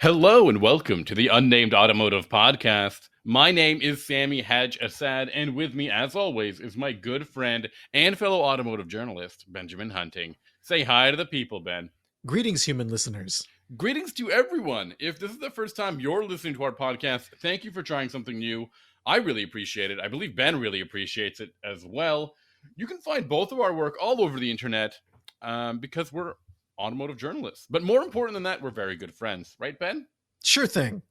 Hello and welcome to the Unnamed Automotive Podcast. My name is Sami Assad, and with me, as always, is my good friend and fellow automotive journalist, Benjamin Hunting. Say hi to the people, Ben. Greetings, human listeners. Greetings to everyone. If this is the first time you're listening to our podcast, thank you for trying something new. I really appreciate it. I believe Ben really appreciates it as well. You can find both of our work all over the internet because we're automotive journalists. But more important than that, we're very good friends. Right, Ben? Sure thing.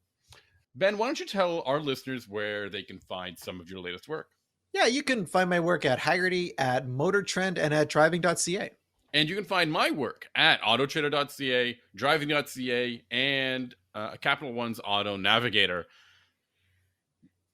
Ben, why don't you tell our listeners where they can find some of your latest work? Yeah, you can find my work at Haggerty, at Motor Trend, and at driving.ca. And you can find my work at autotrader.ca, driving.ca, and Capital One's Auto Navigator.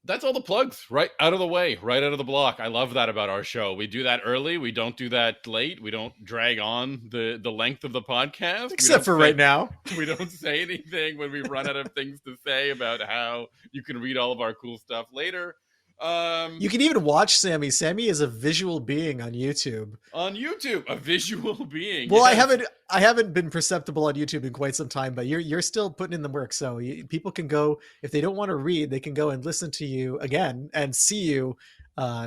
That's all the plugs, right out of the way, right out of the block. I love that about our show. We do that early. We don't do that late. We don't drag on the length of the podcast. Except for right now. We don't say anything when we run out of things to say about how you can read all of our cool stuff later. You can even watch Sami. Sami is a visual being on YouTube. On YouTube, a visual being. Well, yes. I haven't been perceptible on YouTube in quite some time, but you're still putting in the work. So people can go, if they don't want to read, they can go and listen to you again and see you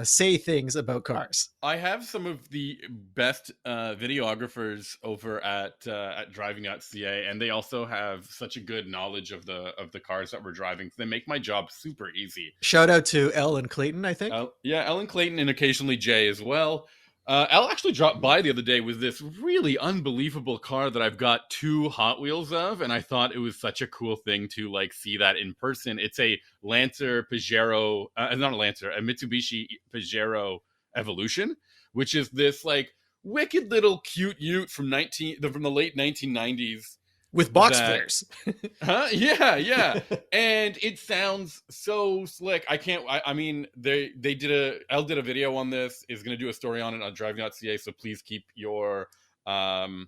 say things about cars. I have some of the best videographers over at driving.ca, and they also have such a good knowledge of the cars that we're driving. They make my job super easy. Shout out to Elle and Clayton, I think. Ellen Clayton, and occasionally Jay as well. Elle actually dropped by the other day with this really unbelievable car that I've got 2 Hot Wheels of, and I thought it was such a cool thing to see that in person. It's a Lancer Pajero, not a Lancer, a Mitsubishi Pajero Evolution, which is this wicked little cute ute from the late 1990s. With box flares. Huh? Yeah. And it sounds so slick. I mean, Elle did a video on this, is going to do a story on it on driving.ca. So please keep your browsers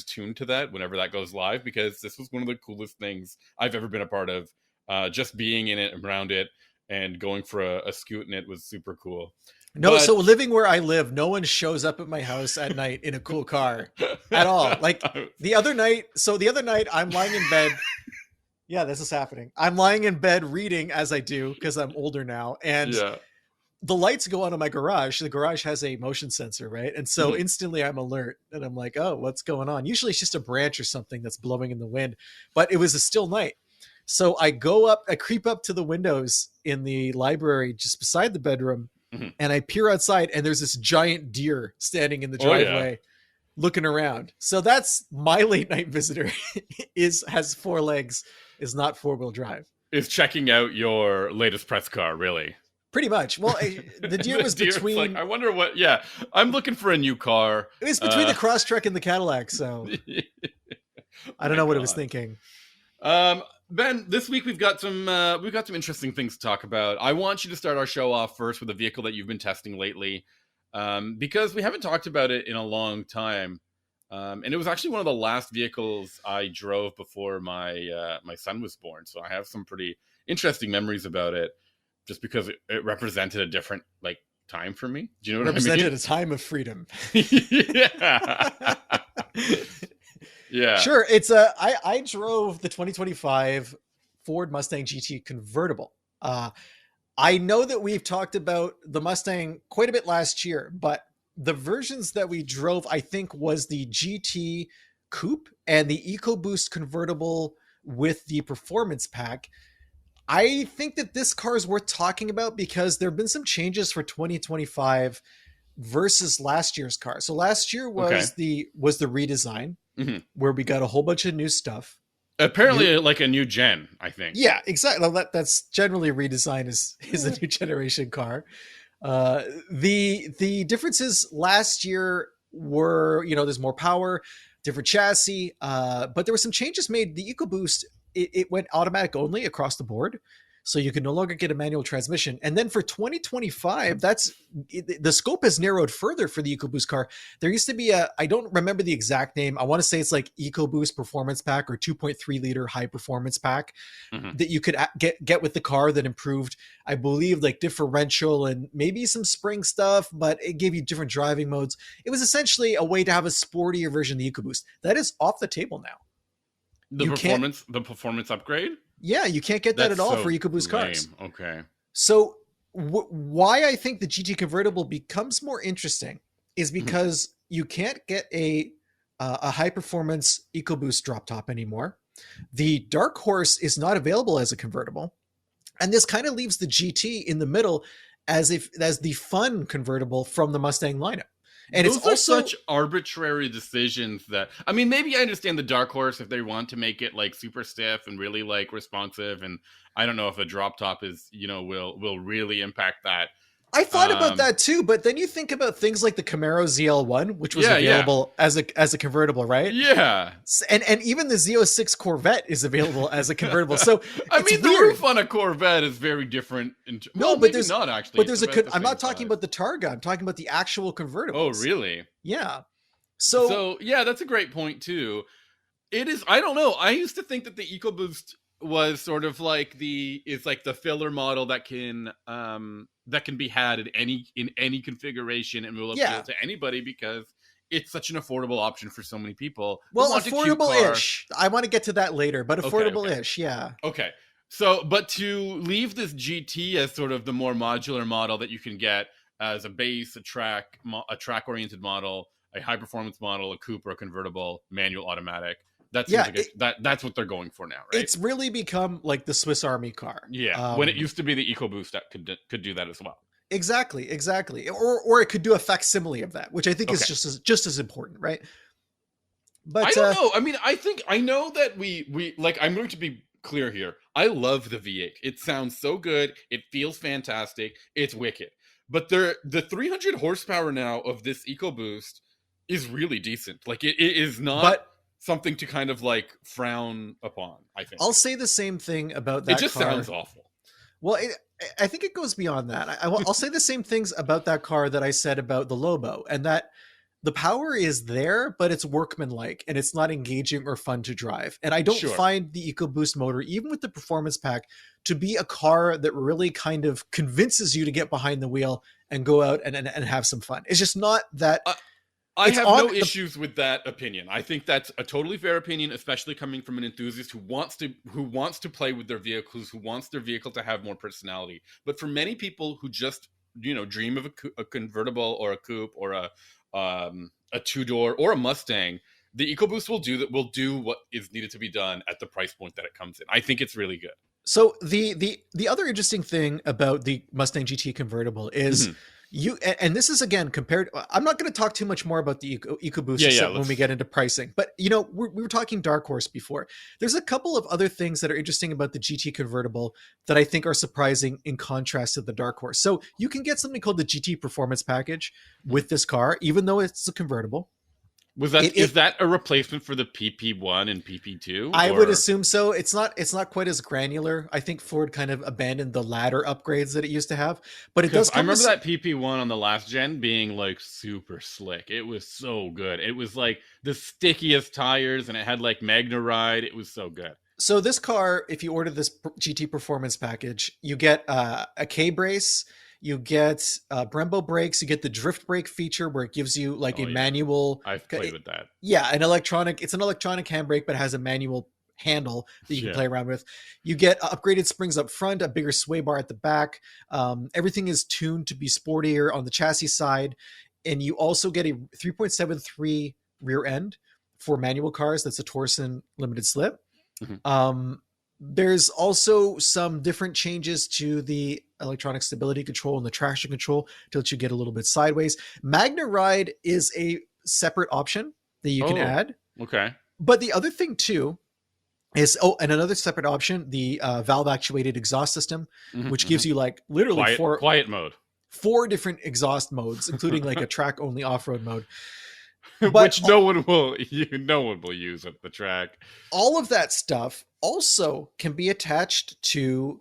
tuned to that whenever that goes live, because this was one of the coolest things I've ever been a part of. Just being in it, around it, and going for a scoot in it was super cool. So living where I live, no one shows up at my house at night in a cool car at all. The other night, I'm lying in bed. Yeah, this is happening. I'm lying in bed reading, as I do, because I'm older now. And the lights go on in my garage. The garage has a motion sensor, right? And so instantly I'm alert and I'm like, oh, what's going on? Usually it's just a branch or something that's blowing in the wind, but it was a still night. So I creep up to the windows in the library just beside the bedroom. And I peer outside, and there's this giant deer standing in the driveway looking around. So that's my late night visitor. Has 4 legs, is not 4-wheel drive. Is checking out your latest press car, really? Pretty much. Well, the deer was between... I wonder what... Yeah, I'm looking for a new car. It was between the Crosstrek and the Cadillac, so... I don't know what it was thinking. Ben, this week we've got some interesting things to talk about. I want you to start our show off first with a vehicle that you've been testing lately, because we haven't talked about it in a long time, and it was actually one of the last vehicles I drove before my son was born. So I have some pretty interesting memories about it, just because it represented a different time for me. Do you know what I mean? Represented a time of freedom. Yeah. Yeah, sure. It's I drove the 2025 Ford Mustang GT Convertible. I know that we've talked about the Mustang quite a bit last year, but the versions that we drove, I think, was the GT Coupe and the EcoBoost Convertible with the Performance Pack. I think that this car is worth talking about because there have been some changes for 2025 versus last year's car. So last year was the redesign. Where we got a whole bunch of new stuff. Apparently a new gen, I think. Yeah, exactly. That's generally a redesign is a new generation car. The differences last year were, there's more power, different chassis, but there were some changes made. The EcoBoost, it went automatic only across the board. So you can no longer get a manual transmission. And then for 2025, the scope has narrowed further for the EcoBoost car. There used to be I don't remember the exact name. I want to say it's EcoBoost Performance Pack or 2.3 liter high performance pack that you could get with the car that improved, I believe, differential and maybe some spring stuff, but it gave you different driving modes. It was essentially a way to have a sportier version of the EcoBoost. That is off the table now. The performance upgrade. Yeah, you can't get that at all for EcoBoost cars. Okay. So why I think the GT convertible becomes more interesting is because you can't get a high performance EcoBoost drop top anymore. The Dark Horse is not available as a convertible, and this kind of leaves the GT in the middle as the fun convertible from the Mustang lineup. And those it's are also such arbitrary decisions that, I mean, maybe I understand the Dark Horse if they want to make it like super stiff and really like responsive, and I don't know if a drop top is, will really impact that. I thought about that too, but then you think about things like the Camaro ZL1, which was available as a convertible, right? Yeah. And even the Z06 Corvette is available as a convertible. So I mean, the roof on a Corvette is very different. But there's not actually. But there's I'm not talking about the Targa. I'm talking about the actual convertible. Oh, really? Yeah. So yeah, that's a great point too. It is. I don't know. I used to think that the EcoBoost was sort of like the filler model that can be had in any configuration and will appeal to anybody because it's such an affordable option for so many people. Well, affordable-ish. I want to get to that later, but affordable-ish, yeah. Okay. So, but to leave this GT as sort of the more modular model that you can get as a base, a track-oriented model, a high-performance model, a coupe, or a convertible, manual, automatic. That's what they're going for now, right? It's really become like the Swiss Army car. Yeah, when it used to be the EcoBoost that could do that as well. Exactly. Or it could do a facsimile of that, which I think is just as important, right? But I don't know. I mean, I know that we like. I'm going to be clear here. I love the V8. It sounds so good. It feels fantastic. It's wicked. But the 300 horsepower now of this EcoBoost is really decent. Like it is not something to kind of like frown upon, I think. I'll say the same thing about that car. It just sounds awful. Well, I think it goes beyond that. I'll say the same things about that car that I said about the Lobo, and that the power is there, but it's workmanlike and it's not engaging or fun to drive. And I don't find the EcoBoost motor, even with the performance pack, to be a car that really kind of convinces you to get behind the wheel and go out and have some fun. It's just not that... I have no issues with that opinion. I think that's a totally fair opinion, especially coming from an enthusiast who wants to play with their vehicles, who wants their vehicle to have more personality. But for many people who just dream of a convertible or a coupe or a two-door or a Mustang, the EcoBoost will do what is needed to be done at the price point that it comes in. I think it's really good. So the other interesting thing about the Mustang GT convertible is. And this is again compared. I'm not going to talk too much more about the EcoBoost when we get into pricing, but we were talking Dark Horse before. There's a couple of other things that are interesting about the GT convertible that I think are surprising in contrast to the Dark Horse. So you can get something called the GT Performance Package with this car, even though it's a convertible. Is that a replacement for the PP1 and PP2? I would assume so. It's not quite as granular. I think Ford kind of abandoned the ladder upgrades that it used to have, but it does. I remember that PP1 on the last gen being like super slick. It was so good. It was like the stickiest tires, and it had like Magna Ride. It was so good. So this car, if you order this GT Performance Package, you get a K brace. You get Brembo brakes. You get the drift brake feature where it gives you like a manual. I've played with that. Yeah, it's an electronic handbrake, but it has a manual handle that you can play around with. You get upgraded springs up front, a bigger sway bar at the back. Everything is tuned to be sportier on the chassis side. And you also get a 3.73 rear end for manual cars. That's a Torsen limited slip. Mm-hmm. There's also some different changes to the electronic stability control and the traction control to let you get a little bit sideways. Magna Ride is a separate option that you can add. Okay. But the other thing too is, and another separate option, the valve actuated exhaust system, which gives you like literally quiet mode, 4 different exhaust modes, including like a track only off-road mode. Which no one will use at the track. All of that stuff also can be attached to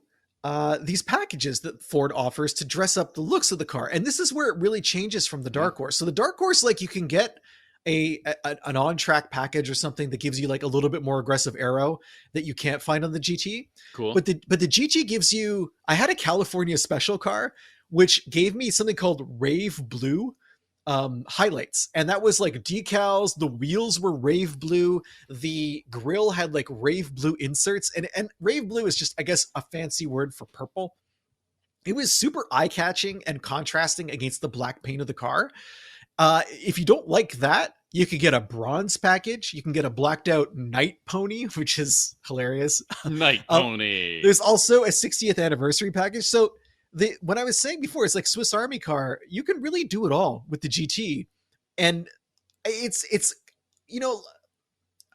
these packages that Ford offers to dress up the looks of the car. And this is where it really changes from the Dark Horse. So the Dark Horse, like you can get an on-track package or something that gives you like a little bit more aggressive aero that you can't find on the GT. Cool. But the GT gives you, I had a California special car, which gave me something called Rave Blue, highlights, and that was like decals. The wheels were rave blue. The grill had like rave blue inserts, and rave blue is just, I guess, a fancy word for purple. It was super eye-catching and contrasting against the black paint of the car. If you don't like that, you could get a bronze package. You can get a blacked out night pony, which is hilarious. Night pony. There's also a 60th anniversary package. So when I was saying before, it's like Swiss Army car. You can really do it all with the GT. And it's, you know,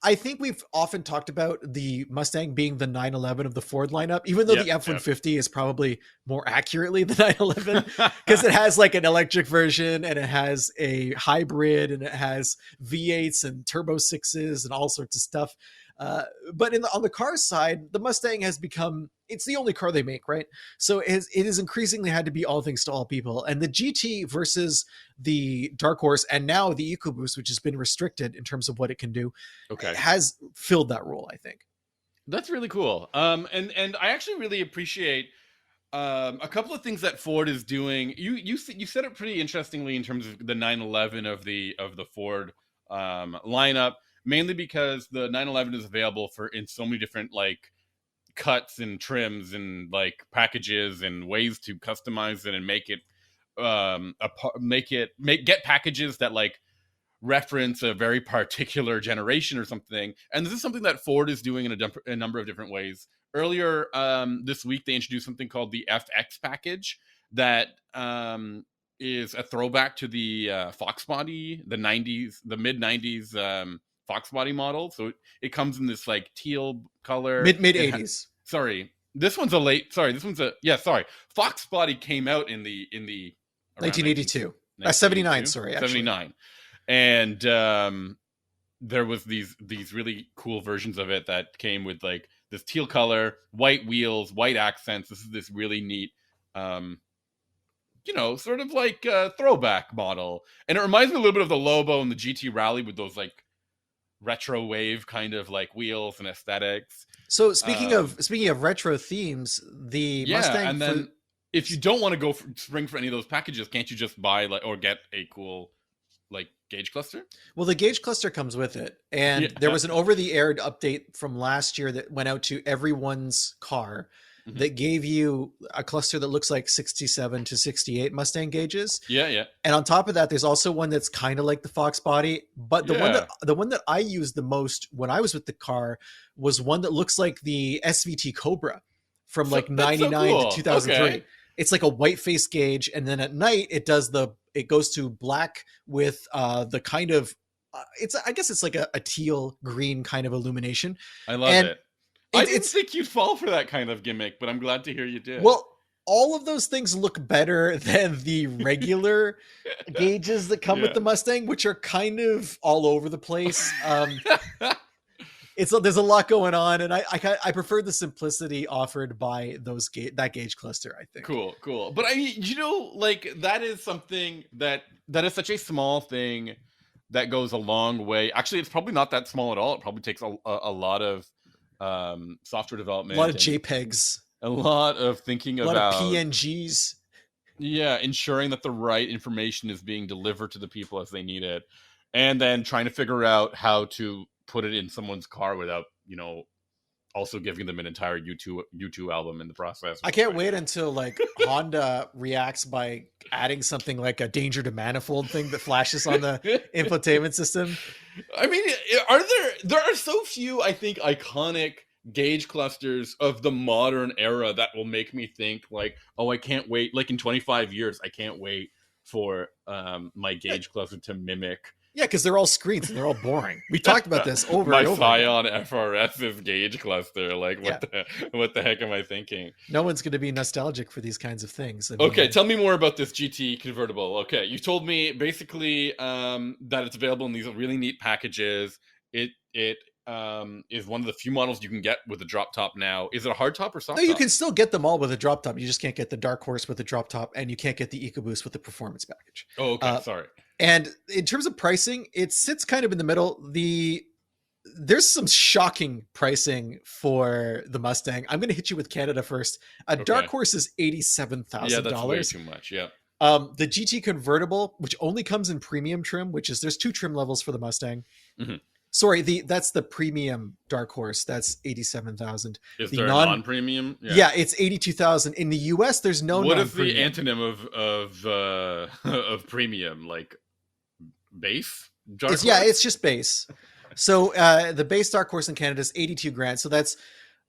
I think we've often talked about the Mustang being the 911 of the Ford lineup, even though the F-150 is probably more accurately the 911 because it has like an electric version and it has a hybrid and it has V8s and turbo sixes and all sorts of stuff. But on the car side, the Mustang has become, it's the only car they make, right? So it has increasingly had to be all things to all people. And the GT versus the Dark Horse and now the EcoBoost, which has been restricted in terms of what it can do, has filled that role, I think. That's really cool. And I actually really appreciate a couple of things that Ford is doing. You said it pretty interestingly in terms of the 911 of the Ford lineup. Mainly because the 911 is available in so many different like cuts and trims and like packages and ways to customize it and make it get packages that like reference a very particular generation or something. And this is something that Ford is doing in a number of different ways. Earlier this week, they introduced something called the FX package that is a throwback to the Fox body, the mid 90s Fox body model. So it comes in this like teal color. Mid 80s. This one's Fox body came out in the 1982. 79, sorry. 79. And there was these really cool versions of it that came with like this teal color, white wheels, white accents. This is this really neat sort of like a throwback model. And it reminds me a little bit of the Lobo and the GT Rally with those like retro wave kind of like wheels and aesthetics. So speaking of retro themes, the Mustang, and then if you don't want to go spring for any of those packages, can't you just buy or get a cool like gauge cluster? Well, the gauge cluster comes with it, and there was an over-the-air update from last year that went out to everyone's car that gave you a cluster that looks like 67 to 68 Mustang gauges. Yeah. And on top of that, there's also one that's kind of like the Fox body, but the one that I used the most when I was with the car was one that looks like the SVT Cobra from like 99 to 2003. Okay. It's like a white face gauge, and then at night it goes to black with the kind of I guess it's like a teal green kind of illumination. I love it. I didn't think you'd fall for that kind of gimmick, but I'm glad to hear you did. Well, all of those things look better than the regular gauges that come with the Mustang, which are kind of all over the place. There's a lot going on, and I prefer the simplicity offered by that gauge cluster, I think. Cool. But I mean, like that is something that is such a small thing that goes a long way. Actually, it's probably not that small at all. It probably takes a lot of software development, a lot of JPEGs, a lot of thinking about a lot of PNGs. Yeah, ensuring that the right information is being delivered to the people as they need it, and then trying to figure out how to put it in someone's car without, also giving them an entire U2 album in the process. I can't wait until like Honda reacts by adding something like a danger to manifold thing that flashes on the infotainment system. I mean, there are so few, I think, iconic gauge clusters of the modern era that will make me think like, oh, I can't wait. Like in 25 years, I can't wait for my gauge cluster to mimic. Yeah, because they're all screens and they're all boring. We talked about this over and over. My Scion FRS's gauge cluster. Like, what the heck am I thinking? No one's going to be nostalgic for these kinds of things. I mean, okay, tell me more about this GT convertible. Okay, you told me basically that it's available in these really neat packages. It is one of the few models you can get with a drop top now. Is it a hard top or soft top? No, you can still get them all with a drop top. You just can't get the Dark Horse with the drop top, and you can't get the EcoBoost with the performance package. Oh, okay, sorry. And in terms of pricing, it sits kind of in the middle. There's some shocking pricing for the Mustang. I'm going to hit you with Canada first. Dark Horse is $87,000. Yeah, that's way too much. Yeah. The GT Convertible, which only comes in premium trim, which is there's 2 trim levels for the Mustang. Mhm. Sorry, that's the premium Dark Horse. That's 87,000. Is The there a non-premium? Yeah, it's 82,000. In the US, there's no What is the non-premium. antonym of premium? Like base? It's just base. So the base Dark Horse in Canada is 82 grand. So that's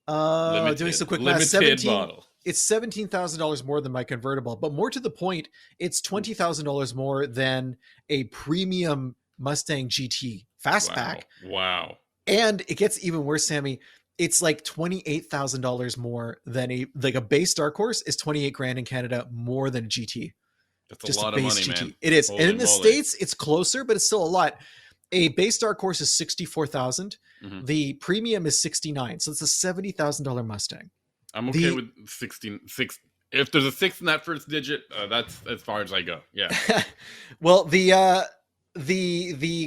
doing some quick math. Model. It's $17,000 more than my convertible, but more to the point, it's $20,000 more than a premium Mustang GT Fastback. Wow. And it gets even worse, Sammy. It's like $28,000 more than a base Dark Horse is 28 grand in Canada more than a GT. That's just a lot of money, GT. Man. It is. Holy and in the States, it's closer, but it's still a lot. A base Dark Horse is 64,000. Mm-hmm. The premium is 69. So it's a $70,000 Mustang. I'm okay with 16. If there's a 6 in that first digit, that's as far as I go. Yeah. Well, the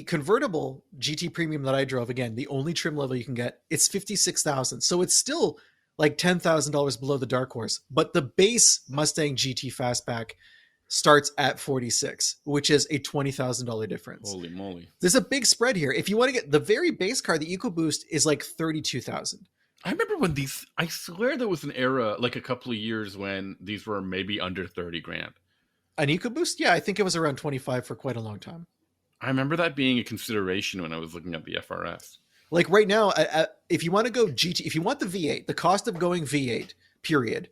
convertible GT Premium that I drove, again, the only trim level you can get, it's 56,000. So it's still like $10,000 below the Dark Horse. But the base Mustang GT Fastback starts at 46, which is a $20,000 difference. Holy moly. There's a big spread here. If you want to get the very base car, the EcoBoost is like 32,000. I remember when I swear there was an era, like a couple of years when these were maybe under 30 grand. An EcoBoost? Yeah, I think it was around 25 for quite a long time. I remember that being a consideration when I was looking at the FRS. Like right now, if you want to go GT, if you want the V8, the cost of going V8, period,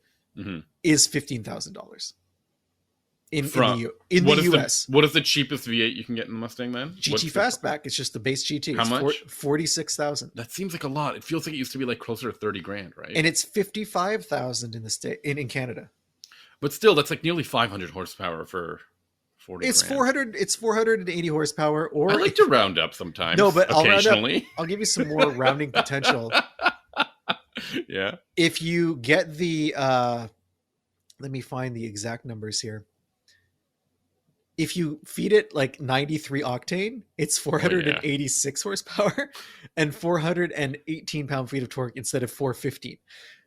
is $15,000. In the US. What is the cheapest V8 you can get in the Mustang then? GT Fastback. It's just the base GT. How much? 46,000. That seems like a lot. It feels like it used to be like closer to 30 grand, right? And it's 55,000 in the state in Canada. But still, that's like nearly 500 horsepower for 40 it's grand. 400. It's 480 horsepower. Or I like to round up sometimes. No, but occasionally. I'll give you some more rounding potential. Yeah. If you get the, let me find the exact numbers here. If you feed it like 93 octane, it's 486 horsepower and 418 pound-feet of torque instead of 415.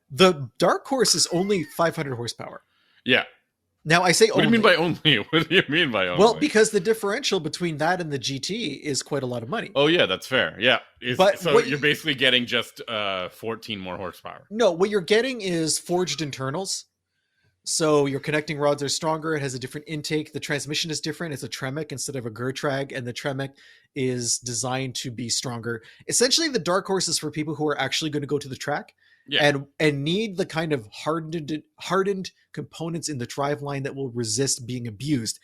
The Dark Horse is only 500 horsepower. Yeah. Now I say only. What do you mean by only? What do you mean by only? Well, because the differential between that and the GT is quite a lot of money. Oh yeah, that's fair. Yeah. So you're basically getting just 14 more horsepower. No, what you're getting is forged internals. So your connecting rods are stronger. It has a different intake. The transmission is different. It's a Tremec instead of a Gertrag, and the Tremec is designed to be stronger. Essentially, the Dark Horse is for people who are actually going to go to the track and need the kind of hardened components in the driveline that will resist being abused.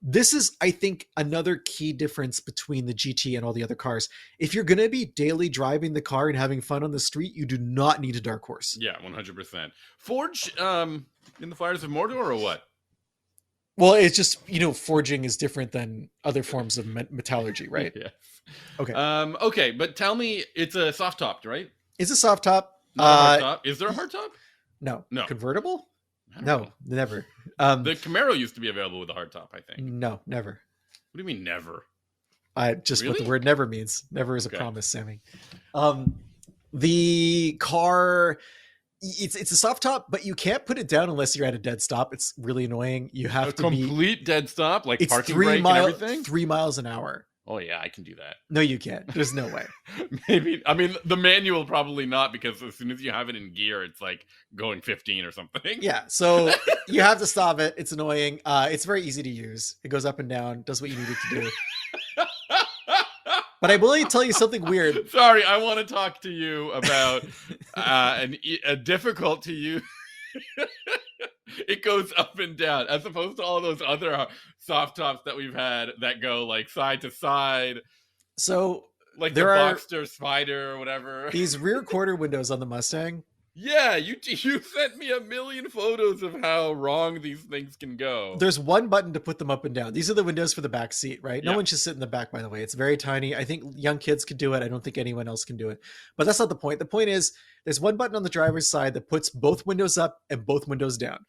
This is, I think, another key difference between the GT and all the other cars. If you're going to be daily driving the car and having fun on the street, you do not need a Dark Horse. Yeah, 100%. Forge in the Fires of Mordor or what? Well, it's just, forging is different than other forms of metallurgy, right? Yes. Okay. Okay, but tell me, it's a soft top, right? It's a soft top. Not a hard top. Is there a hard top? No. No. Convertible? No, never. The Camaro used to be available with a hard top, I think. No, never. What do you mean never? What the word never means. Never is a promise, Sammy. The car, it's a soft top, but you can't put it down unless you're at a dead stop. It's really annoying. You have to be complete dead stop, like it's parking brake and everything. 3 miles an hour. Oh yeah, I can do that. No, you can't. There's no way. Maybe. I mean, the manual probably not, because as soon as you have it in gear, it's like going 15 or something. Yeah. So you have to stop it. It's annoying. It's very easy to use. It goes up and down, does what you need it to do. But I will tell you something weird. Sorry, I want to talk to you about a difficult to use. It goes up and down as opposed to all those other soft tops that we've had that go like side to side. So like there are Boxster Spider or whatever. These rear quarter windows on the Mustang. Yeah, you sent me a million photos of how wrong these things can go. There's one button to put them up and down. These are the windows for the back seat, right? No one should sit in the back, by the way. It's very tiny. I think young kids could do it. I don't think anyone else can do it. But that's not the point. The point is there's one button on the driver's side that puts both windows up and both windows down.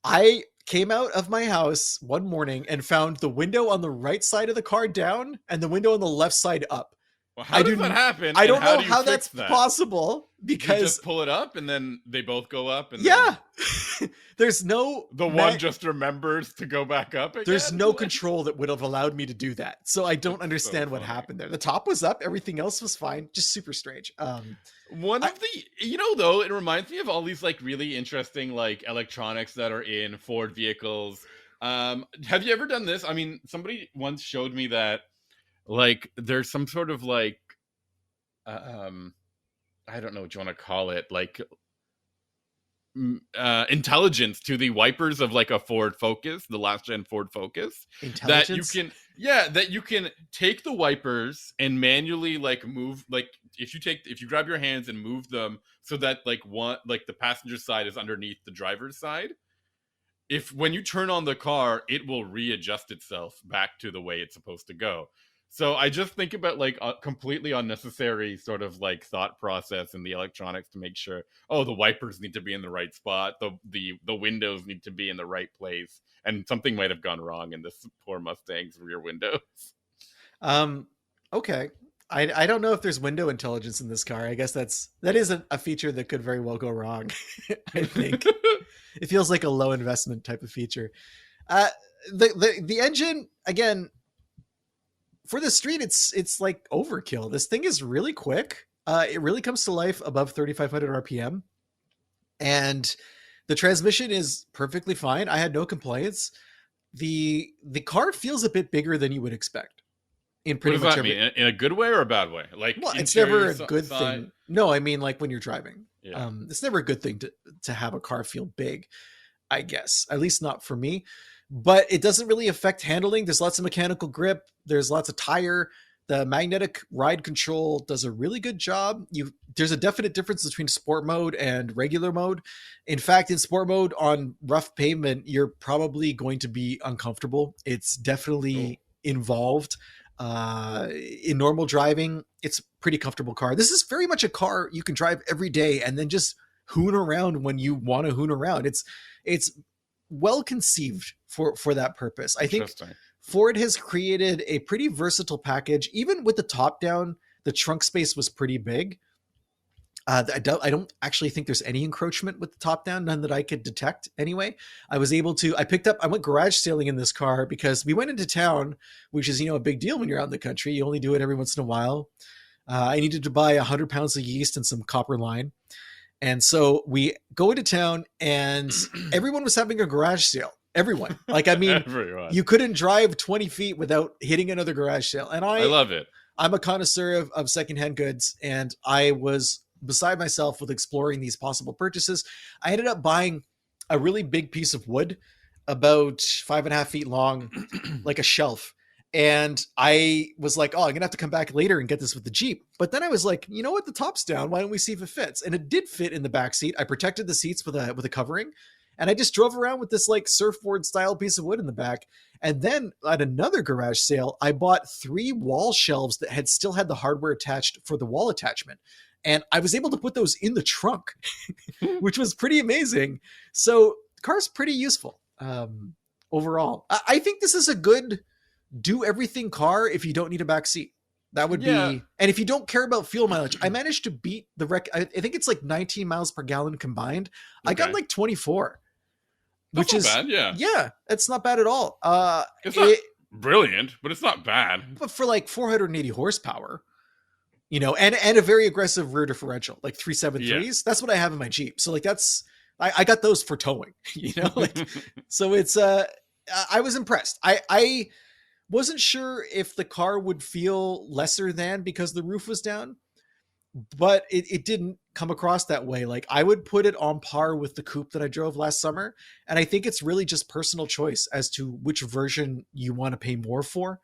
I came out of my house one morning and found the window on the right side of the car down and the window on the left side up. Well, how does that happen? I don't know do you how fix that's that? possible You because just pull it up and then they both go up. And yeah, there's no one just remembers to go back up again? There's no control that would have allowed me to do that. So I don't understand what happened there. The top was up, everything else was fine. Just super strange. One of the, though, it reminds me of all these like really interesting like electronics that are in Ford vehicles. Have you ever done this? I mean, somebody once showed me that like there's some sort of like I don't know what you want to call it, like intelligence to the wipers of like a Ford Focus, the last gen Ford Focus, intelligence? that you can take the wipers and manually like move, like if you grab your hands and move them so that like the passenger side is underneath the driver's side, if when you turn on the car, it will readjust itself back to the way it's supposed to go. So I just think about like a completely unnecessary sort of like thought process in the electronics to make sure, the wipers need to be in the right spot, the windows need to be in the right place, and something might have gone wrong in this poor Mustang's rear windows. Okay. I don't know if there's window intelligence in this car. I guess that is a feature that could very well go wrong. I think it feels like a low investment type of feature. The engine, again, for the street, it's like overkill. This thing is really quick. It really comes to life above 3,500 RPM, and the transmission is perfectly fine. I had no complaints. The car feels a bit bigger than you would expect. In pretty what does much that mean? In a good way or a bad way? Like, well, it's never a good thing. No, I mean like when you're driving. Yeah. It's never a good thing to have a car feel big, I guess. At least not for me. But it doesn't really affect handling. There's lots of mechanical grip. There's lots of tire. The magnetic ride control does a really good job. There's a definite difference between sport mode and regular mode. In fact, in sport mode on rough pavement, you're probably going to be uncomfortable. It's definitely involved. In normal driving, it's a pretty comfortable car. This is very much a car you can drive every day and then just hoon around when you want to hoon around. It's well conceived for that purpose. I think Ford has created a pretty versatile package. Even with the top down, the trunk space was pretty big. I don't actually think there's any encroachment with the top down, none that I could detect anyway. I went garage sailing in this car because we went into town, which is, a big deal when you're out in the country. You only do it every once in a while. I needed to buy 100 pounds of yeast and some copper line. And so we go into town and everyone was having a garage sale. Everyone. Like, I mean, you couldn't drive 20 feet without hitting another garage sale. And I love it. I'm a connoisseur of secondhand goods, and I was beside myself with exploring these possible purchases. I ended up buying a really big piece of wood, about 5.5 feet long, like a shelf. And I was like, I'm going to have to come back later and get this with the Jeep. But then I was like, you know what? The top's down. Why don't we see if it fits? And it did fit in the back seat. I protected the seats with a covering. And I just drove around with this like surfboard style piece of wood in the back. And then at another garage sale, I bought 3 wall shelves that still had the hardware attached for the wall attachment. And I was able to put those in the trunk, which was pretty amazing. So the car's pretty useful overall. I think this is a good do everything car if you don't need a back seat. That would be, and if you don't care about fuel mileage, I managed to beat the I think it's like 19 miles per gallon combined. Okay. I got like 24, which is bad. Yeah, it's not bad at all. It's not brilliant, but it's not bad. But for like 480 horsepower, and a very aggressive rear differential, like 373s. That's what I have in my Jeep. So like I got those for towing, so it's, I was impressed. I wasn't sure if the car would feel lesser than because the roof was down, but it didn't come across that way. Like I would put it on par with the coupe that I drove last summer. And I think it's really just personal choice as to which version you want to pay more for.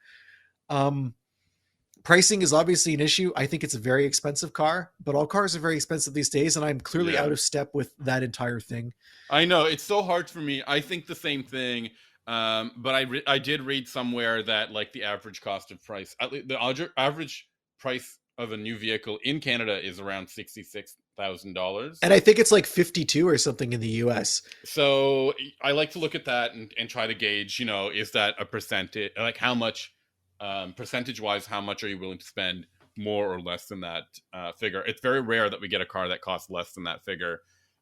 Pricing is obviously an issue. I think it's a very expensive car, but all cars are very expensive these days. And I'm clearly out of step with that entire thing. I know it's so hard for me. I think the same thing. But I did read somewhere that like the average cost of price, the average price of a new vehicle in Canada is around $66,000. And I think it's like 52 or something in the US. So I like to look at that and try to gauge, is that a percentage, like how much, percentage wise, how much are you willing to spend more or less than that figure. It's very rare that we get a car that costs less than that figure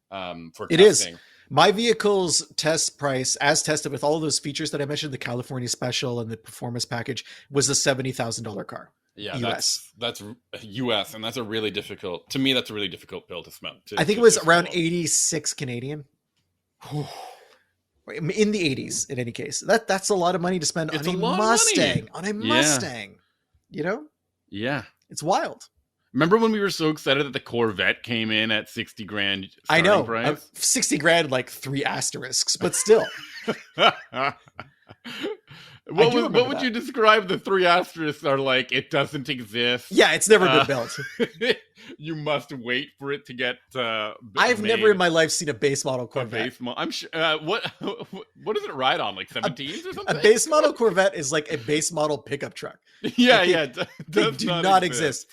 for It testing. is. My vehicle's test price, as tested with all of those features that I mentioned, the California Special and the performance package, was a $70,000 car. Yeah, US. that's US, and that's a really difficult, to me, that's a really difficult pill to smell. I think it was around 86 Canadian. In the 80s, in any case. That's a lot of money to spend on a Mustang. On a Mustang. You know? Yeah. It's wild. Remember when we were so excited that the Corvette came in at 60 grand? I know. Price? 60 grand, like 3 asterisks, but still. What would you describe the 3 asterisks are like? It doesn't exist. Yeah, it's never been built. You must wait for it to get I've never in my life seen a base model Corvette. I'm sure. What does it ride on? Like 17s or something? A base model Corvette is like a base model pickup truck. They do not exist.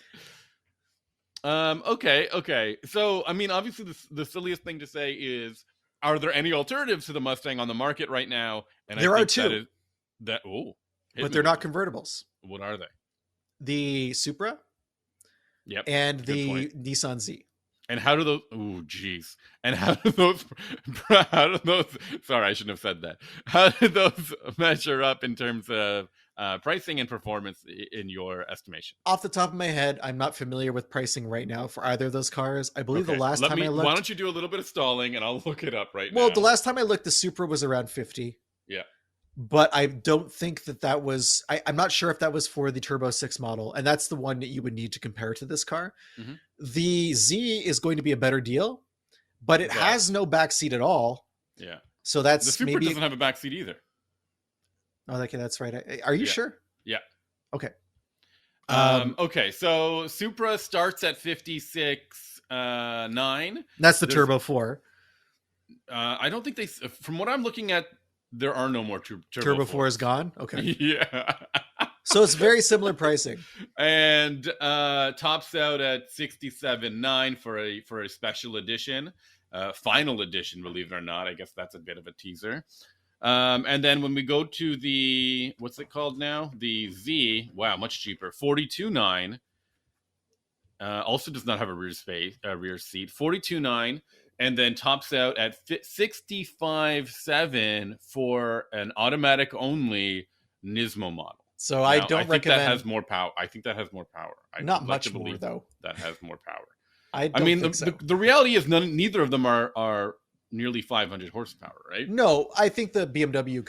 Okay. So, I mean, obviously, the silliest thing to say is, are there any alternatives to the Mustang on the market right now? And there are two. But they're not convertibles. What are they? The Supra. Yep. And the Nissan Z. And how do those? Oh, geez. And how do those? Sorry, I shouldn't have said that. How do those measure up in terms of pricing and performance in your estimation? Off the top of my head, I'm not familiar with pricing right now for either of those cars. I believe the last time I looked. Why don't you do a little bit of stalling and I'll look it up right now? Well, the last time I looked, the Supra was around 50. Yeah. But I don't think that was, I'm not sure if that was for the Turbo 6 model. And that's the one that you would need to compare to this car. Mm-hmm. The Z is going to be a better deal, but it has no backseat at all. Yeah. So that's the Supra doesn't have a backseat either. Oh, okay. That's right. Are you sure? Yeah. Okay. Okay. So Supra starts at 56.9. That's the Turbo 4. I don't think from what I'm looking at, there are no more Turbo 4 is gone. Okay. Yeah. So it's very similar pricing. And tops out at 67.9 for a special edition, final edition, believe it or not. I guess that's a bit of a teaser. And then when we go to the, what's it called now? The Z, wow, much cheaper. 42.9. Also does not have a rear seat. 42.9. And then tops out at 65.7 for an automatic only Nismo model. So I don't recommend. That has more power. I think that has more power. Not much more though. That has more power. I mean, the reality is neither of them are nearly 500 horsepower, right? No, I think the BMW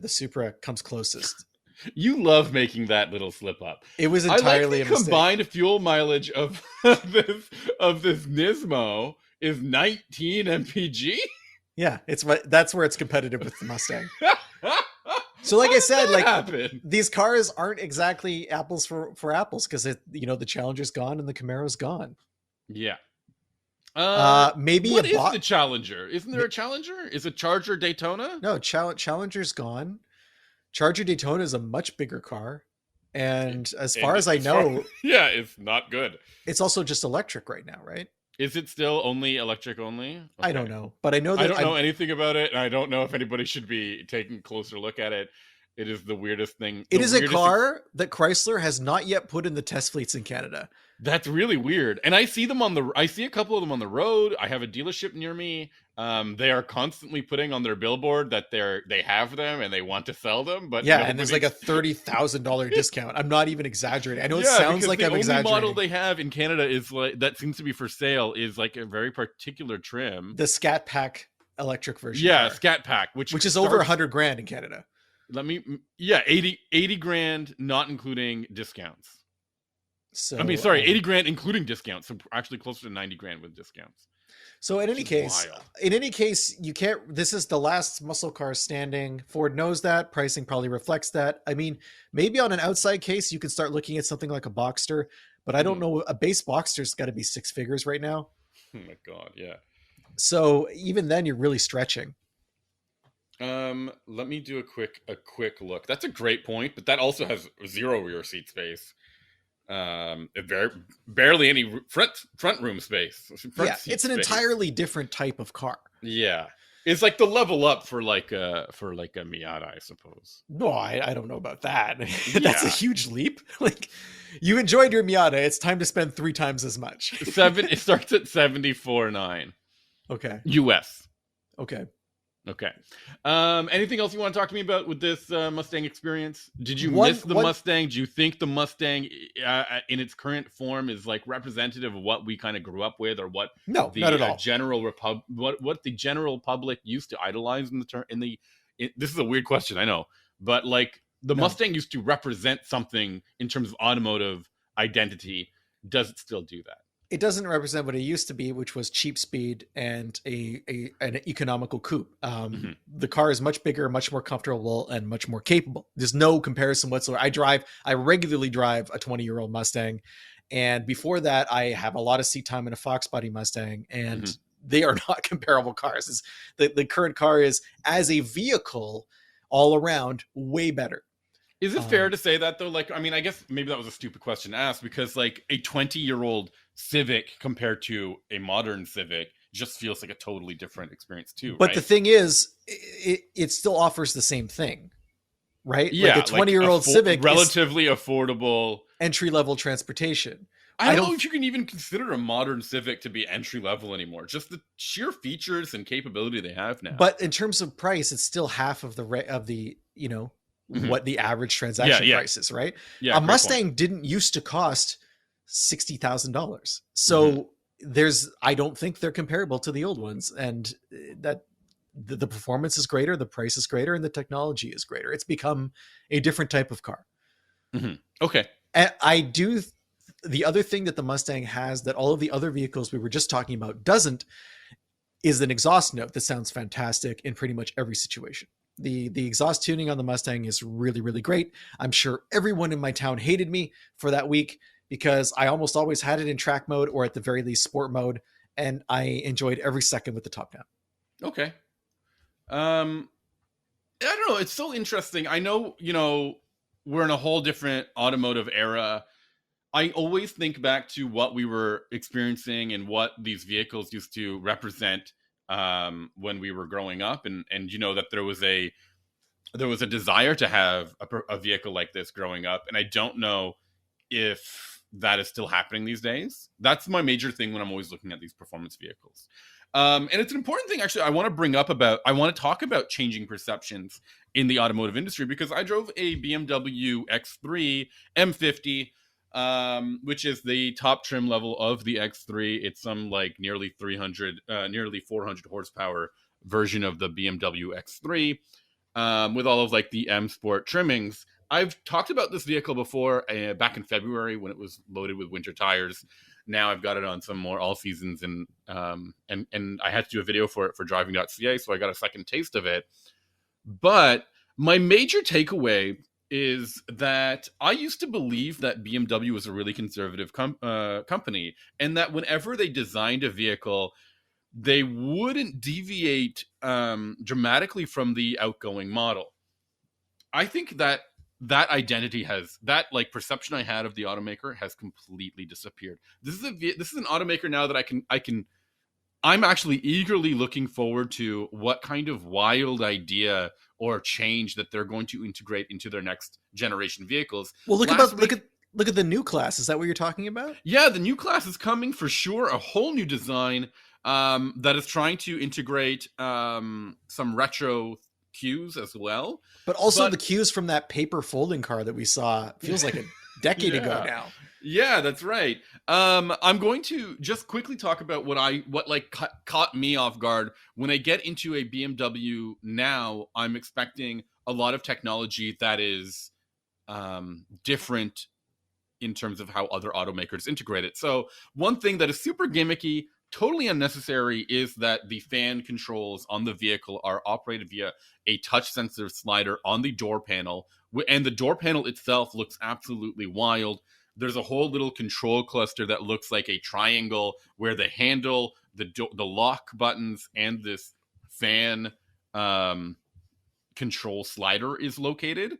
the Supra comes closest. You love making that little slip up. It was entirely a combined fuel mileage of this Nismo is 19 mpg. Yeah, that's where it's competitive with the Mustang. So like I said, these cars aren't exactly apples for apples because the Challenger's gone and the Camaro's gone. Yeah. Maybe what is the Challenger? Isn't there a Challenger? Is it Charger Daytona? No, Challenger's gone. Charger Daytona is a much bigger car, and as far as I know, it's not good. It's also just electric right now, right? Is it still only electric only? Okay. I don't know, but I know that I don't know anything about it, and I don't know if anybody should be taking a closer look at it. It is the weirdest thing. It is a car that Chrysler has not yet put in the test fleets in Canada. That's really weird. And I see I see a couple of them on the road. I have a dealership near me. They are constantly putting on their billboard that they have them and they want to sell them. But and there's like a $30,000 discount. I'm not even exaggerating. I know it sounds like I'm exaggerating. The only model they have in Canada is that seems to be for sale is like a very particular trim. The Scat Pack electric version. Yeah, Scat Pack, which is over $100,000 in Canada. 80 grand, not including discounts. So 80 grand including discounts. So actually closer to 90 grand with discounts. So in any case, you can't. This is the last muscle car standing. Ford knows that. Pricing probably reflects that. I mean, maybe on an outside case, you can start looking at something like a Boxster, but I don't know. A base Boxster's got to be 6 figures right now. Oh my God, yeah. So even then, you're really stretching. Let me do a quick look. That's a great point, but that also has 0 rear seat space. Barely any front room space. It's an entirely different type of car. Yeah. It's like the level up for like a Miata, I suppose. No, I don't know about that. That's a Yeah. huge leap. Like, you enjoyed your Miata. It's time to spend 3 times as much. It starts at 74.9 Okay. US. Okay. Okay. Anything else you want to talk to me about with this Mustang experience? Did you One- miss the one- Mustang? Do you think the Mustang in its current form is like representative of what we kind of grew up with, or what No, the not at all. what the general public used to idolize this is a weird question, I know, but like the No. Mustang used to represent something in terms of automotive identity. Does it still do that? It doesn't represent what it used to be, which was cheap speed and an economical coupe. The car is much bigger, much more comfortable, and much more capable. There's no comparison whatsoever. I regularly drive a 20-year-old Mustang, and before that, I have a lot of seat time in a Fox body Mustang, and they are not comparable cars. The current car is, as a vehicle, all around, way better. Is it fair to say that though? Like, I mean, I guess maybe that was a stupid question to ask, because like a 20-year-old Civic compared to a modern Civic just feels like a totally different experience too. But right? the thing is, it still offers the same thing, right? Yeah, like a 20-year-old Civic relatively affordable entry-level transportation. I don't know if you can even consider a modern Civic to be entry level anymore. Just the sheer features and capability they have now. But in terms of price, it's still half of the what the average transaction price is, right? Yeah, a Mustang didn't used to cost $60,000. So I don't think they're comparable to the old ones, and that the performance is greater, the price is greater, and the technology is greater. It's become a different type of car. Okay. And the other thing that the Mustang has that all of the other vehicles we were just talking about doesn't is an exhaust note that sounds fantastic in pretty much every situation. The exhaust tuning on the Mustang is really, really great. I'm sure everyone in my town hated me for that week because I almost always had it in track mode or at the very least sport mode, and I enjoyed every second with the top down. Okay. I don't know. It's so interesting. I know, we're in a whole different automotive era. I always think back to what we were experiencing and what these vehicles used to represent when we were growing up, and that there was a desire to have a vehicle like this growing up, and I don't know if that is still happening these days. That's my major thing when I'm always looking at these performance vehicles. And it's an important thing, actually, I want to talk about changing perceptions in the automotive industry, because I drove a BMW X3 M50, which is the top trim level of the X3. It's some like nearly 400 horsepower version of the BMW X3, with all of like the M Sport trimmings. I've talked about this vehicle before, back in February when it was loaded with winter tires. Now I've got it on some more all seasons, and I had to do a video for it for driving.ca, so I got a second taste of it. But my major takeaway is that I used to believe that BMW was a really conservative company, and that whenever they designed a vehicle, they wouldn't deviate dramatically from the outgoing model. I think that identity that perception I had of the automaker has completely disappeared. This is an automaker now that I'm actually eagerly looking forward to what kind of wild idea or change that they're going to integrate into their next generation vehicles. Well, look at the new class. Is that what you're talking about? Yeah, the new class is coming for sure. A whole new design that is trying to integrate some retro cues as well. But also the cues from that paper folding car that we saw feels like a decade ago now. Yeah, that's right. I'm going to just quickly talk about what caught me off guard. When I get into a BMW now, I'm expecting a lot of technology that is different in terms of how other automakers integrate it. So one thing that is super gimmicky, totally unnecessary, is that the fan controls on the vehicle are operated via a touch sensitive slider on the door panel, and the door panel itself looks absolutely wild. There's a whole little control cluster that looks like a triangle where the handle, the lock buttons, and this fan control slider is located.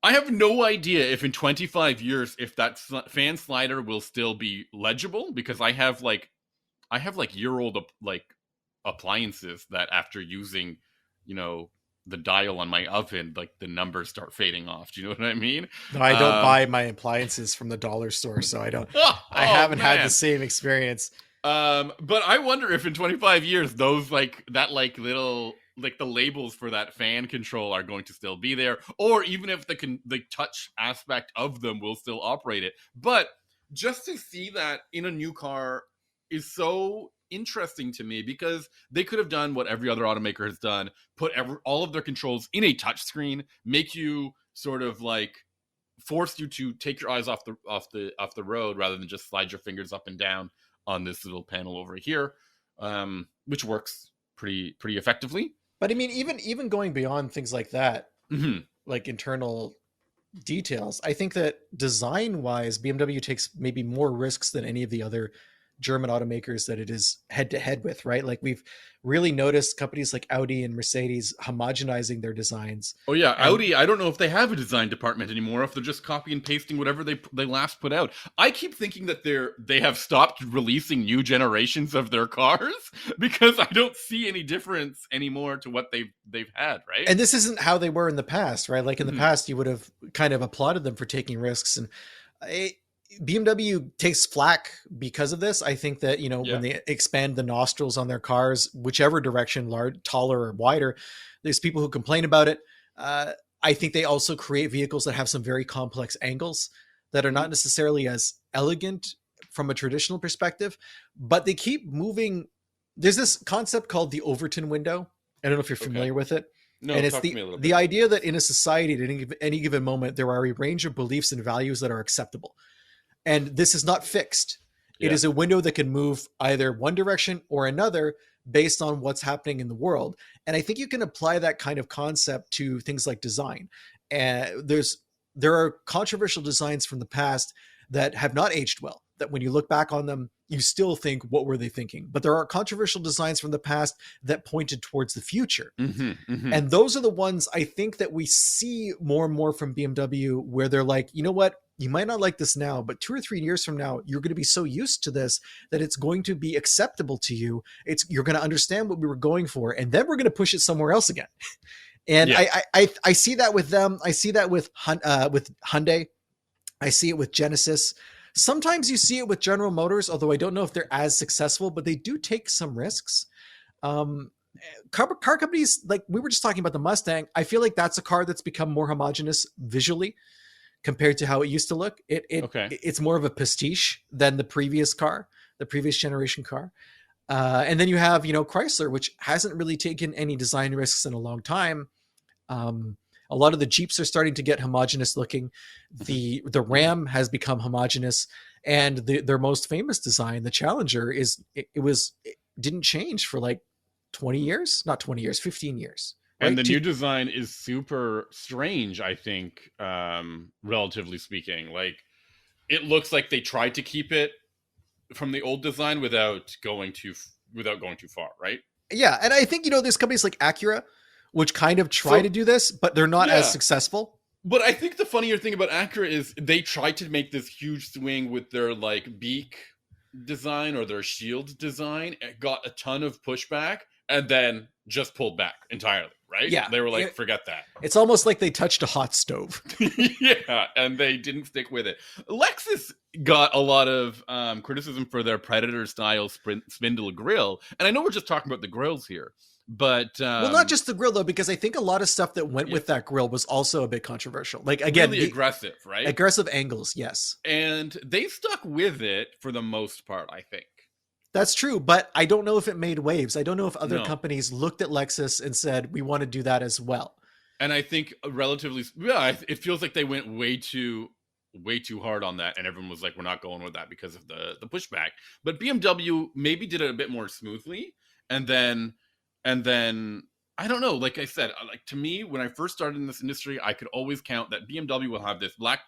I have no idea if in 25 years if that fan slider will still be legible, because I have year-old appliances that after using, the dial on my oven, like the numbers start fading off. Do you know what I mean? No, I don't buy my appliances from the dollar store, so I haven't had the same experience. But I wonder if in 25 years, those little the labels for that fan control are going to still be there, or even if the touch aspect of them will still operate it. But just to see that in a new car is so interesting to me, because they could have done what every other automaker has done, put all of their controls in a touchscreen, make you sort of force you to take your eyes off the road rather than just slide your fingers up and down on this little panel over here, which works pretty effectively. But I mean, even going beyond things like that, like internal details, I think that design-wise, BMW takes maybe more risks than any of the other German automakers that it is head-to-head with, right? Like, we've really noticed companies like Audi and Mercedes homogenizing their designs. Oh yeah, Audi, I don't know if they have a design department anymore, if they're just copy and pasting whatever they last put out. I keep thinking that they have stopped releasing new generations of their cars, because I don't see any difference anymore to what they've had, right? And this isn't how they were in the past, right? Like in the past, you would have kind of applauded them for taking risks, and BMW takes flack because of this. I think that, when they expand the nostrils on their cars, whichever direction, taller or wider, there's people who complain about it. I think they also create vehicles that have some very complex angles that are not necessarily as elegant from a traditional perspective, but they keep moving. There's this concept called the Overton window. I don't know if you're familiar with it. No, and it's talk to me a little bit. The idea that in a society at any given moment, there are a range of beliefs and values that are acceptable. And this is not fixed. It is a window that can move either one direction or another based on what's happening in the world. And I think you can apply that kind of concept to things like design. There are controversial designs from the past that have not aged well, that when you look back on them, you still think, what were they thinking? But there are controversial designs from the past that pointed towards the future. And those are the ones I think that we see more and more from BMW, where they're like, you know what? You might not like this now, but 2 or 3 years from now, you're going to be so used to this that it's going to be acceptable to you. You're going to understand what we were going for, and then we're going to push it somewhere else again. And I see that with them. I see that with Hyundai. I see it with Genesis. Sometimes you see it with General Motors, although I don't know if they're as successful, but they do take some risks. Car companies, like we were just talking about the Mustang, I feel like that's a car that's become more homogenous visually compared to how it used to look. It's more of a pastiche than the previous generation car. And then you have, Chrysler, which hasn't really taken any design risks in a long time. A lot of the Jeeps are starting to get homogenous looking. The Ram has become homogenous, and their most famous design, the Challenger, it didn't change for like 20 years, not 20 years, 15 years. Right? And the new design is super strange, I think, relatively speaking. Like, it looks like they tried to keep it from the old design without going too far, right? Yeah, and I think, there's companies like Acura, which kind of try to do this, but they're not as successful. But I think the funnier thing about Acura is they tried to make this huge swing with their beak design or their shield design. It got a ton of pushback and then just pulled back entirely, right? Yeah. They were like, forget that. It's almost like they touched a hot stove. Yeah, and they didn't stick with it. Lexus got a lot of criticism for their Predator style spindle grille. And I know we're just talking about the grills here. But well, not just the grill though, because I think a lot of stuff that went with that grill was also a bit controversial. Like, again, really aggressive, right? Aggressive angles, yes. And they stuck with it for the most part, I think. That's true, but I don't know if it made waves. I don't know if other companies looked at Lexus and said, we want to do that as well. And I think it feels like they went way too hard on that, and everyone was like, we're not going with that because of the pushback. But BMW maybe did it a bit more smoothly, and then I don't know. Like I said, to me, when I first started in this industry, I could always count that BMW will have this black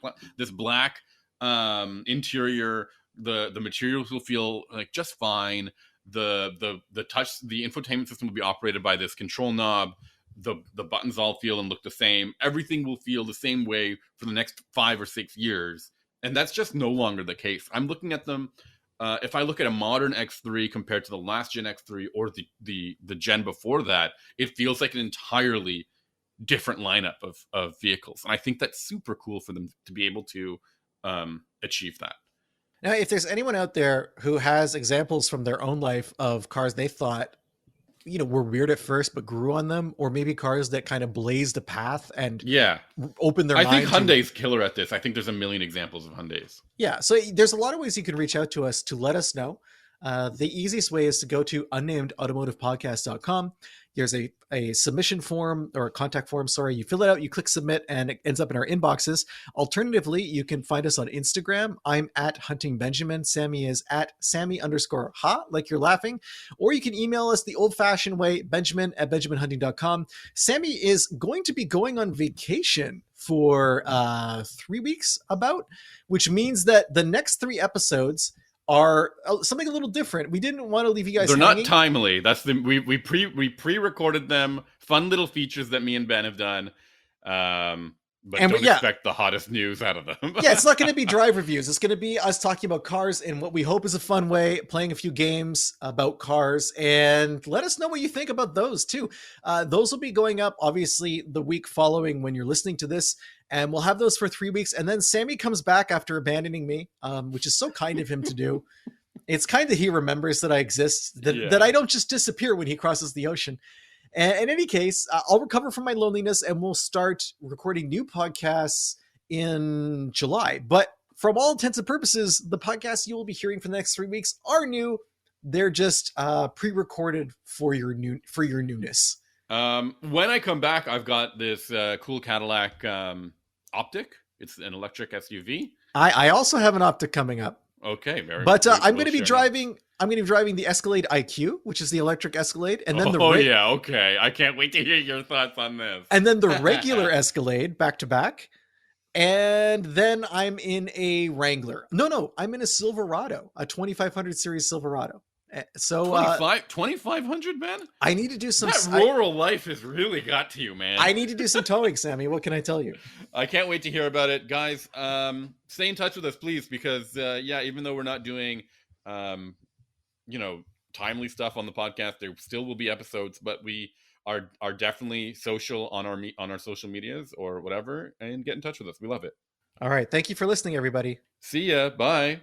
interior. The materials will feel like just fine. The infotainment system will be operated by this control knob. The buttons all feel and look the same. Everything will feel the same way for the next 5 or 6 years, and that's just no longer the case. I'm looking at them. if I look at a modern X3 compared to the last gen X3 or the gen before that, it feels like an entirely different lineup of vehicles. And I think that's super cool for them to be able to achieve that. Now, if there's anyone out there who has examples from their own life of cars they thought, were weird at first, but grew on them, or maybe cars that kind of blazed a path and opened their mind. I think Hyundai's killer at this. I think there's a million examples of Hyundais. Yeah. So there's a lot of ways you can reach out to us to let us know. The easiest way is to go to unnamedautomotivepodcast.com. There's a submission form or a contact form. Sorry, you fill it out, you click submit, and it ends up in our inboxes. Alternatively, you can find us on Instagram. I'm at Hunting Benjamin. Sami is at Sami_ha, like you're laughing. Or you can email us the old fashioned way, Benjamin@benjaminhunting.com. Sami is going to be going on vacation for 3 weeks which means that the next 3 episodes are something a little different. We didn't want to leave you guys They're hanging. not timely. That's we pre-recorded them. Fun little features that me and Ben have done. But don't expect the hottest news out of them. Yeah, it's not going to be drive reviews. It's going to be us talking about cars in what we hope is a fun way, playing a few games about cars, and let us know what you think about those too. Those will be going up, obviously, the week following when you're listening to this, and we'll have those for 3 weeks. And then Sami comes back after abandoning me, which is so kind of him to do. It's kind of he remembers that I exist, that I don't just disappear when he crosses the ocean. And in any case, I'll recover from my loneliness and we'll start recording new podcasts in July. But from all intents and purposes, the podcasts you will be hearing for the next 3 weeks are new. They're just pre-recorded for your newness. When I come back, I've got this cool Cadillac Optic. It's an electric SUV. I also have an Optic coming up. Okay, very. But I'm going to be driving. I'm going to be driving the Escalade IQ, which is the electric Escalade, and then okay. I can't wait to hear your thoughts on this. And then the regular Escalade back to back, and then I'm in a Wrangler. No, I'm in a Silverado, a 2500 series Silverado. So 2500, man. I need to do some. That rural life has really got to you, man. I need to do some towing, Sami. What can I tell you? I can't wait to hear about it, guys. Stay in touch with us, please, because even though we're not doing, timely stuff on the podcast, there still will be episodes, but we are definitely social on our social medias or whatever, and get in touch with us. We love it. All right, thank you for listening, everybody. See ya. Bye.